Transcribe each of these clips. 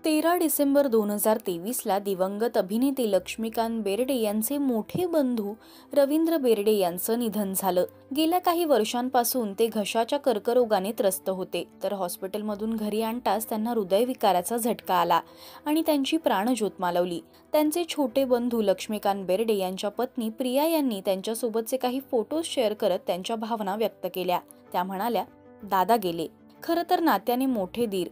13 डिसेंबर 2023ला दिवंगत अभिनेते लक्ष्मीकांत बेर्डे यांचे मोठे बंधू रवींद्र बेर्डे यांचं निधन झालं। गेल्या काही वर्षांपासून ते घशाच्या कर्करोगाने त्रस्त होते, तर हॉस्पिटलमधून घरी आणताच त्यांना हृदयविकाराचा झटका आला आणि त्यांची प्राणज्योत मालवली। त्यांचे छोटे बंधू लक्ष्मीकांत बेर्डे यांच्या पत्नी प्रिया यांनी त्यांच्यासोबतचे काही फोटोज शेअर करत त्यांच्या भावना व्यक्त केल्या। त्या म्हणाल्या, दादा गेले, खरं तर नात्याने मोठे दीर,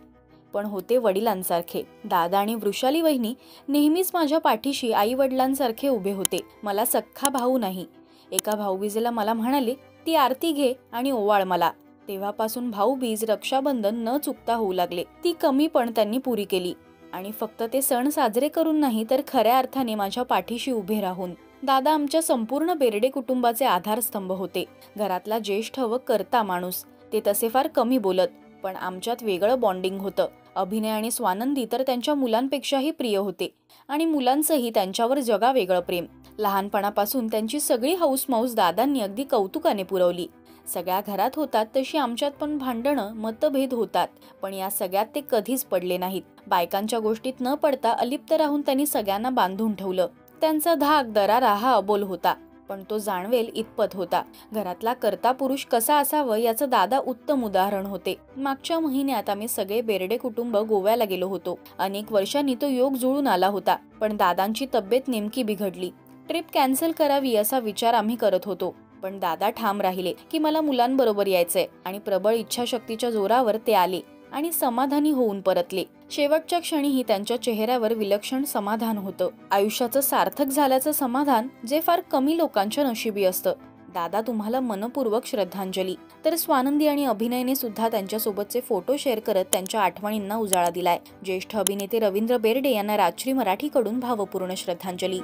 पण होते वडिलांसारखे। दादा आणि वृषाली वहिनी नेहमीच माझ्या पाठीशी आई वडिलांसारखे उभे होते। मला सख्खा भाऊ नाही। एका भाऊबीजेला मला म्हणाले, ती आरती घे आणि ओवाळ मला। तेव्हापासून भाऊबीज, रक्षाबंधन न चुकता होऊ लागले। ती कमी पण त्यांनी पुरी केली आणि फक्त ते सण साजरे करून नाही, तर खऱ्या अर्थाने माझ्या पाठीशी उभे राहून। दादा आमच्या संपूर्ण बेर्डे कुटुंबाचे आधारस्तंभ होते। घरातला ज्येष्ठ व कर्ता माणूस। ते तसे फार कमी बोलत, पण आमच्यात वेगळं बॉन्डिंग होतं। अभिनय आणि स्वानंदी तर त्यांच्या मुलांपेक्षाही प्रिय होते आणि मुलांचंही त्यांच्यावर जगावेगळं प्रेम। लहानपणापासून त्यांची सगळी हौसमौस दादांनी अगदी कौतुकाने पुरवली। सगळ्या घरात होतात तशी आमच्यात पण भांडणं, मतभेद होतात, पण या सगळ्यात ते कधीच पडले नाहीत। बायकांच्या गोष्टीत न पडता अलिप्त राहून त्यांनी सगळ्यांना बांधून ठेवलं। त्यांचा धाक, दरारा हा अबोल होता, पण तो जाणवेल इतपत होता। घरातला कर्ता पुरुष कसा असावं याचं दादा उत्तम उदाहरण होते। मागच्या महिन्यात आम्ही सगळे बेर्डे कुटुंब गोव्याला गेलो होतो। अनेक वर्षांनी तो योग जुळून आला होता, पण दादांची तब्येत नेमकी बिघडली। ट्रिप कॅन्सल करावी असा विचार आम्ही करत होतो, पण दादा ठाम राहिले की मला मुलांबरोबर यायचंय आणि प्रबळ इच्छाशक्तीच्या जोरावर ते आले आणि समाधानी होऊन परतले। शेवटच्या क्षणीही त्यांच्या चेहऱ्यावर विलक्षण समाधान होतं। आयुष्याचं सार्थक झाल्याचं समाधान, जे फार कमी लोकांच्या नशिबी असतं। दादा, तुम्हाला मनपूर्वक श्रद्धांजली। तर स्वानंदी आणि अभिनयने सुद्धा त्यांच्यासोबतचे फोटो शेअर करत त्यांच्या आठवणींना उजाळा दिलाय। ज्येष्ठ अभिनेते रवींद्र बेर्डे यांना राजश्री मराठीकडून भावपूर्ण श्रद्धांजली।